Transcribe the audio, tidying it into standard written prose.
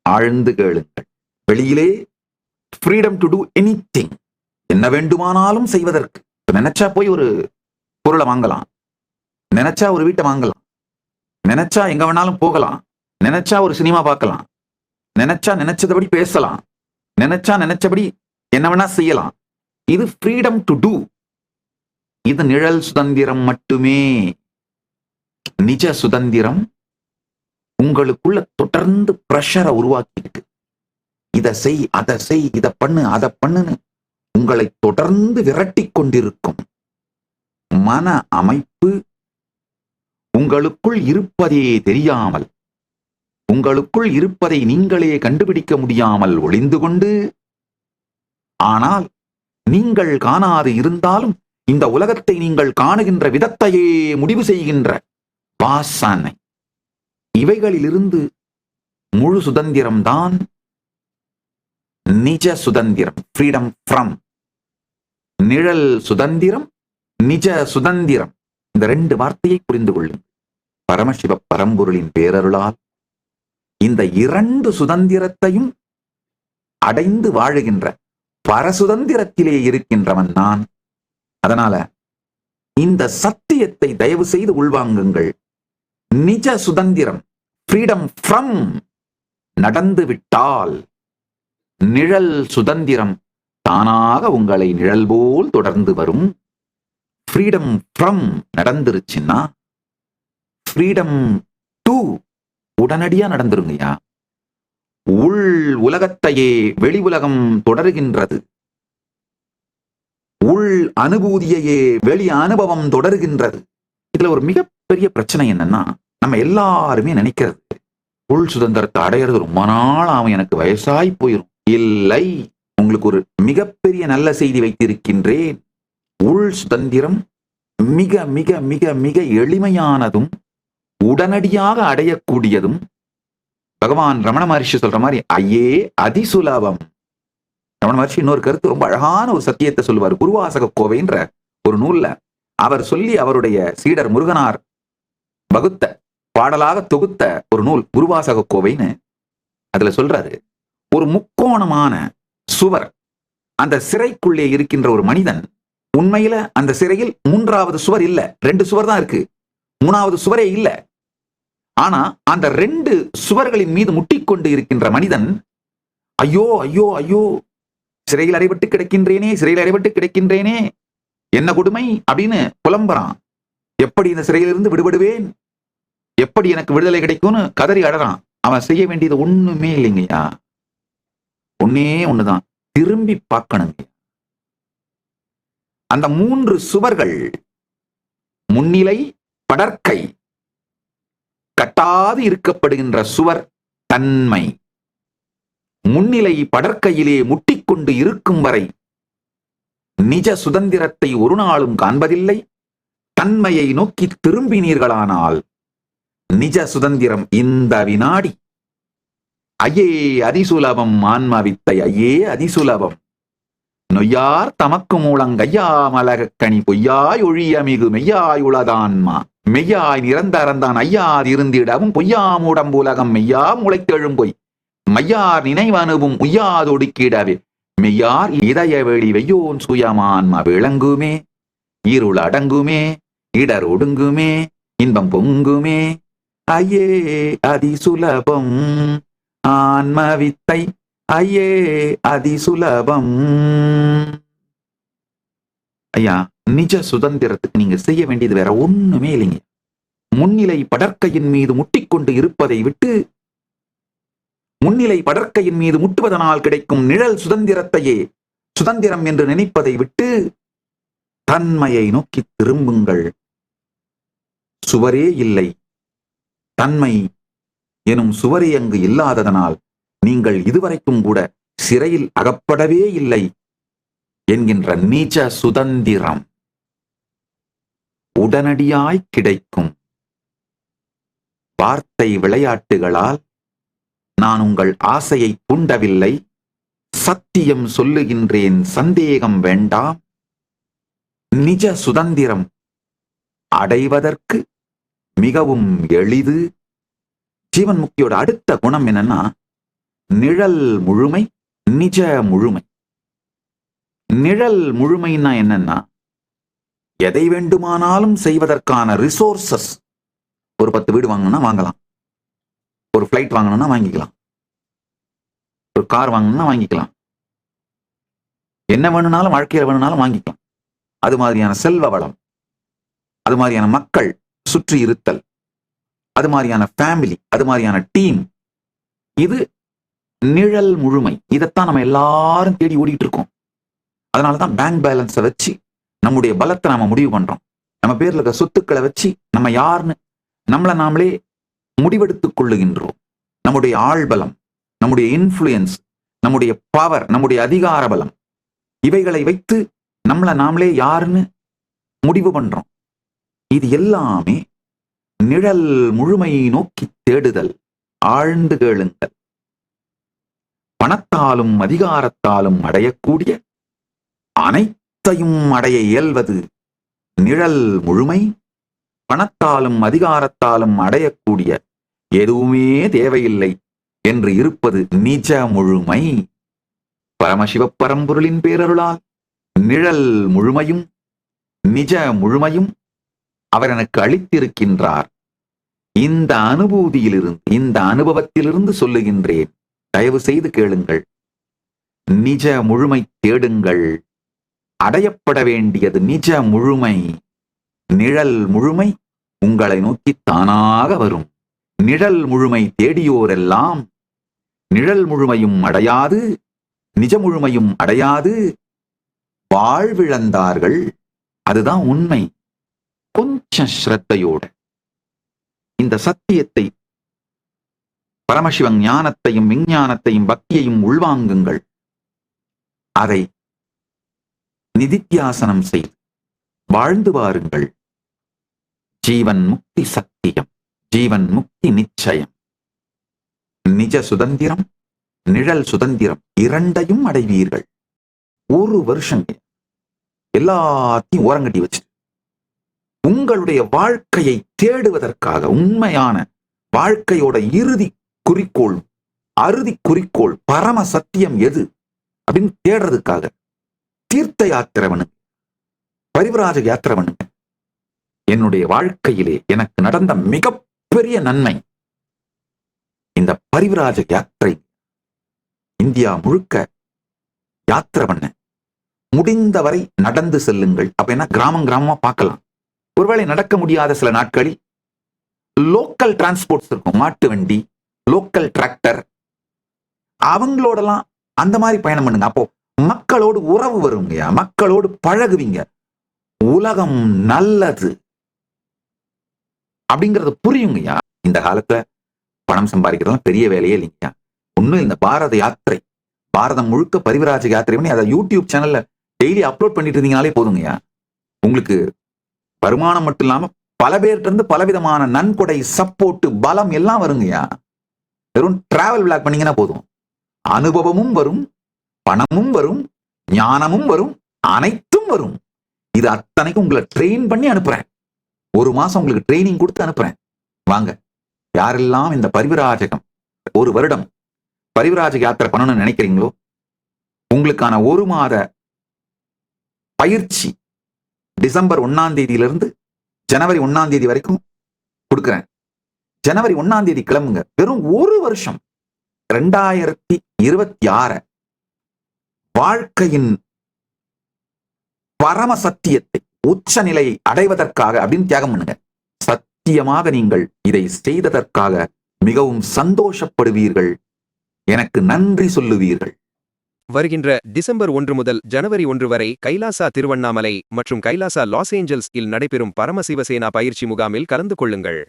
ஆழ்ந்து கேளுங்கள். வெளியிலே ஃப்ரீடம் டு டூ எனிதிங், என்ன வேண்டுமானாலும் செய்வதற்கு. நினைச்சா போய் ஒரு பொருளை வாங்கலாம், நினைச்சா ஒரு வீட்டை வாங்கலாம், நினைச்சா எங்க வேணாலும் போகலாம், நினைச்சா ஒரு சினிமா பார்க்கலாம், நினைச்சா நினைச்சபடி பேசலாம், நினைச்சா நினைச்சபடி என்ன வேணா செய்யலாம். இது ஃப்ரீடம் டு டூ. இது நிழல் சுதந்திரம் மட்டுமே. நிஜ சுதந்திரம் உங்களுக்குள்ள தொடர்ந்து பிரஷரை உருவாக்கிட்டு, இதை செய், அதை செய், இதை பண்ணு, அதை பண்ணுன்னு உங்களை தொடர்ந்து விரட்டி கொண்டிருக்கும் மன அமைப்பு உங்களுக்குள் இருப்பதே தெரியாமல், உங்களுக்குள் இருப்பதை நீங்களே கண்டுபிடிக்க முடியாமல் ஒளிந்து கொண்டு, ஆனால் நீங்கள் காணாது இருந்தாலும் இந்த உலகத்தை நீங்கள் காணுகின்ற விதத்தையே முடிவு செய்கின்ற வாசனை, இவைகளிலிருந்து முழு சுதந்திரம்தான் நிஜ சுதந்திரம். Freedom from. நிழல் சுதந்திரம், நிஜ சுதந்திரம். இந்த 2 வார்த்தையை புரிந்து கொள்ளுங்கள். பரமசிவ பரம்பொருளின் பேரருளால் இந்த 2 சுதந்திரத்தையும் அடைந்து வாழுகின்ற பரசுதந்திரத்திலே இருக்கின்றவன் நான். அதனால இந்த சத்தியத்தை தயவு செய்து உள்வாங்குங்கள். நிஜ சுதந்திரம், ஃப்ரீடம் ஃப்ரம் நடந்து விட்டால் நிழல் சுதந்திரம் தானாக உங்களை நிழல் போல் தொடர்ந்து வரும். ஃப்ரீடம் ஃப்ரம் நடந்துருச்சுன்னா ஃப்ரீடம் டு உடனடியா நடந்துருங்கய்யா. உள் உலகத்தையே வெளி உலகம் தொடருகின்றது. உள் அனுபூதியையே வெளி அனுபவம் தொடருகின்றது. இதுல ஒரு மிகப்பெரிய பிரச்சனை என்னன்னா, நம்ம எல்லாருமே நினைக்கிறது உள் சுதந்திரத்தை அடையிறது ரொம்ப நாள் ஆகும், எனக்கு வயசாய் போயிரும். இல்லை, உங்களுக்கு ஒரு மிகப்பெரிய நல்ல செய்தி வைத்திருக்கின்றேன். உள் சுதந்திரம் மிக மிக மிக மிக எளிமையானதும் உடனடியாக அடையக்கூடியதும். பகவான் ரமண மகர்ஷி சொல்ற மாதிரி ஐயே அதிசுலபம். ரமண மகர்ஷி இன்னொரு கருத்து, ரொம்ப அழகான ஒரு சத்தியத்தை சொல்லுவார். குருவாசக கோவைன்ற ஒரு நூல்ல அவர் சொல்லி அவருடைய சீடர் முருகனார் வகுத்த பாடலாக தொகுத்த ஒரு நூல் குருவாசக கோவைன்னு. அதுல சொல்றாரு, ஒரு முக்கோணமான சுவர், அந்த சிறைக்குள்ளே இருக்கின்ற ஒரு மனிதன், உண்மையில அந்த சிறையில் 3வது சுவர் இல்ல, 2 சுவர் தான் இருக்கு, 3வது சுவரே இல்ல. ஆனா அந்த 2 சுவர்களின் மீது முட்டிக்கொண்டு இருக்கின்ற மனிதன் ஐயோ ஐயோ ஐயோ, சிறையில் அடைபட்டு கிடக்கின்றேனே, சிறையில் அடைபட்டு கிடக்கின்றேனே, என்ன கொடுமை அப்படின்னு புலம்புறான். எப்படி இந்த சிறையிலிருந்து விடுபடுவேன், எப்படி எனக்கு விடுதலை கிடைக்கும்னு கதறி அழறான். அவன் செய்ய வேண்டியது ஒண்ணுமே இல்லைங்கய்யா, ஒன்னே ஒண்ணுதான், திரும்பி பார்க்கணுங்க. அந்த 3 சுவர்கள் முன்னிலை படற்கை, கட்டாது இருக்கப்படுகின்ற சுவர் தன்மை. முன்னிலை படற்கையிலே முட்டிக்கொண்டு இருக்கும் வரை நிஜ சுதந்திரத்தை ஒரு நாளும் காண்பதில்லை. தன்மையை நோக்கி திரும்பினீர்களானால் நிஜ சுதந்திரம் இந்த வினாடி. ஐயே அதிசுலபம் ஆன்மவித்தை, ஐயே அதிசுலபம். நொய்யார் தமக்கு மூலங்கையா மலகக்கணி பொய்யாய் ஒழிய மிகு மெய்யாய் உளதான்மா. மெய்யாய் நிரந்தரந்தான் ஐயாது இருந்திடவும் பொய்யாமுடம் உலகம் மெய்யா முளைத்தெழும் பொய். மையார் நினைவனுவும் உய்யாதொடுக்கிடவே மெய்யார் இதய வெளி வெய்யோன் சுயமான்மா விளங்குமே. இருள் அடங்குமே, இடர் ஒடுங்குமே, இன்பம் பொங்குமே. ஐயே அதிசுலபம் ஆன்மவித்தை, ஐயே அதிசுலபம். ஐயா, நிஜ சுதந்திரத்துக்கு நீங்க செய்ய வேண்டியது வேற ஒண்ணுமே இல்லைங்க. முன்னிலை படற்கையின் மீது முட்டிக்கொண்டு இருப்பதை விட்டு, முன்னிலை படற்கையின் மீது முட்டுவதனால் கிடைக்கும் நிழல் சுதந்திரத்தையே சுதந்திரம் என்று நினைப்பதை விட்டு தன்மையை நோக்கி திரும்புங்கள். சுவரே இல்லை, தன்மை எனும் சுவரே அங்கு இல்லாததனால் நீங்கள் இதுவரைக்கும் கூட சிறையில் அகப்படவே இல்லை என்கின்ற நிஜ சுதந்திரம் உடனடியாய் கிடைக்கும். வார்த்தை விளையாட்டுகளால் நான் உங்கள் ஆசையை தூண்டவில்லை, சத்தியம் சொல்லுகின்றேன், சந்தேகம் வேண்டாம். நிஜ சுதந்திரம் அடைவதற்கு மிகவும் எளிது. ஜீவன் முக்தியோட அடுத்த குணம் என்னன்னா, நிழல் முழுமை, நிஜ முழுமை. நிழல் முழுமைன்னா என்னன்னா, எதை வேண்டுமானாலும் செய்வதற்கான ரிசோர்சஸ். ஒரு 10 வீடு வாங்கணும்னா வாங்கலாம், ஒரு ஃபிளைட் வாங்கணும்னா வாங்கிக்கலாம், ஒரு கார் வாங்கணும்னா வாங்கிக்கலாம், என்ன வேணும்னாலும் வாழ்க்கையில வேணும்னாலும் வாங்கிக்கலாம். அது மாதிரியான செல்வ வளம், அது மாதிரியான மக்கள் சுற்றி இருத்தல், அது மாதிரியான ஃபேமிலி, அது மாதிரியான டீம், இது நிழல் முழுமை. இதைத்தான் நம்ம எல்லாரும் தேடி ஓடிட்டு இருக்கோம். அதனாலதான் பேங்க் பேலன்ஸை வச்சு நம்முடைய பலத்தை நாம முடிவு பண்றோம். நம்ம பேர்ல இருக்க சொத்துக்களை வச்சு நம்ம யாருன்னு நம்மளை நாமளே முடிவெடுத்துக் கொள்ளுகின்றோம். நம்முடைய ஆள்பலம், நம்முடைய இன்ஃப்ளூயன்ஸ், நம்முடைய பவர், நம்முடைய அதிகார பலம், இவைகளை வைத்து நம்மளை நாமளே யாருன்னு முடிவு பண்றோம். இது எல்லாமே நிழல் முழுமையை நோக்கி தேடுதல். ஆழ்ந்து கேளுங்கள். பணத்தாலும் அதிகாரத்தாலும் அடையக்கூடிய அனைத்தையும் அடைய இயல்வது நிழல் முழுமை. பணத்தாலும் அதிகாரத்தாலும் அடையக்கூடிய எதுவுமே தேவையில்லை என்று இருப்பது நிஜ முழுமை. பரமசிவ பரம்பொருளின் பேரருளால் நிழல் முழுமையும் நிஜ முழுமையும் அவர் எனக்கு அளித்திருக்கின்றார். இந்த அனுபூதியிலிருந்து, இந்த அனுபவத்திலிருந்து சொல்லுகின்றேன். தயவு செய்து கேளுங்கள். நிஜ முழுமை தேடுங்கள். அடையப்பட வேண்டியது நிஜ முழுமை. நிழல் முழுமை உங்களை நோக்கி தானாக வரும். நிழல் முழுமை தேடியோரெல்லாம் நிழல் முழுமையும் அடையாது, நிஜ முழுமையும் அடையாது வாழ்விழந்தார்கள். அதுதான் உண்மை. கொஞ்சம் ஸ்ரத்தையோடு இந்த சத்தியத்தை, பரமசிவன் ஞானத்தையும் விஞ்ஞானத்தையும் பக்தியையும் உள்வாங்குங்கள். அதை நிதித்தியாசனம் செய்து வாழ்ந்து வாருங்கள். ஜீவன் முக்தி சத்தியம், ஜீவன் முக்தி நிச்சயம். நிஜ சுதந்திரம், நிழல் சுதந்திரம் இரண்டையும் அடைவீர்கள். ஒரு வருஷம் எல்லாத்தையும் ஓரங்கட்டி வச்சு உங்களுடைய வாழ்க்கையை தேடுவதற்காக, உண்மையான வாழ்க்கையோட இறுதி குறிக்கோள், அறுதி குறிக்கோள், பரம சத்தியம் எது அப்படின்னு தேடுறதுக்காக தீர்த்த யாத்திரை பண்ணுங்க, பரிவிராஜ யாத்திரை பண்ணுங்க. என்னுடைய வாழ்க்கையிலே எனக்கு நடந்த மிகப்பெரிய நன்மை இந்த பரிவிராஜ யாத்திரை. இந்தியா முழுக்க யாத்திரை பண்ண முடிந்தவரை நடந்து செல்லுங்கள். அப்ப என்ன, கிராமம் கிராமமா பார்க்கலாம். ஒருவேளை நடக்க முடியாத சில நாட்களில் லோக்கல் டிரான்ஸ்போர்ட்ஸ் இருக்கும், மாட்டு வண்டி, லோக்கல் டிராக்டர், அவங்களோடலாம் அந்த மாதிரி பயணம் பண்ணுங்க. அப்போ மக்களோடு உறவு வருங்க, மக்களோடு பழகுவீங்க. உலகம் நல்லது அப்படிங்கறது புரியுங்கய்யா. இந்த காலத்துல பணம் சம்பாதிக்கிறதுலாம் பெரிய வேலையே இல்லைங்கய்யா. ஒன்னும் இந்த பாரத யாத்திரை, பாரதம் முழுக்க பரிவிராஜ யாத்திரை பண்ணி அதை யூடியூப் சேனல்ல டெய்லி அப்லோட் பண்ணிட்டு இருந்தீங்கனாலே போதுங்கய்யா. உங்களுக்கு வருமானம் மட்டும் இல்லாம பல பேர்கிட்ட இருந்து பலவிதமான நன்கொடை, சப்போர்ட், பலம் எல்லாம் வருங்கய்யா. வெறும் டிராவல் விளாக் பண்ணீங்கன்னா போதும். அனுபவமும் வரும், பணமும் வரும், ஞானமும் வரும், அனைத்தும் வரும். இது அத்தனைக்கும் உங்களை ட்ரெயின் பண்ணி அனுப்புறேன். 1 மாசம் உங்களுக்கு ட்ரைனிங் கொடுத்து அனுப்புறேன். வாங்க. யாரெல்லாம் இந்த பரிவிராஜகம் 1 வருடம் பரிவிராஜ யாத்திரை பண்ணணும்னு நினைக்கிறீங்களோ, உங்களுக்கான 1 மாத பயிற்சி டிசம்பர் 1ஆம் தேதியிலிருந்து ஜனவரி 1ஆம் தேதி வரைக்கும் கொடுக்கிறேன். ஜனவரி 1ஆம் தேதி கிளம்புங்க. வெறும் 1 வருஷம் 2026 வாழ்க்கையின் பரம சத்தியத்தை, உச்ச நிலையை அடைவதற்காக அப்படின்னு தியாகம் பண்ணுங்க. சத்தியமாக நீங்கள் இதை செய்ததற்காக மிகவும் சந்தோஷப்படுவீர்கள். எனக்கு நன்றி சொல்லுவீர்கள். வருகின்ற டிசம்பர் 1 முதல் ஜனவரி 1 வரை கைலாசா திருவண்ணாமலை மற்றும் கைலாசா லாஸ் ஏஞ்சல்ஸ் இல் நடைபெறும் பரமசிவசேனா பயிற்சி முகாமில் கலந்து கொள்ளுங்கள்.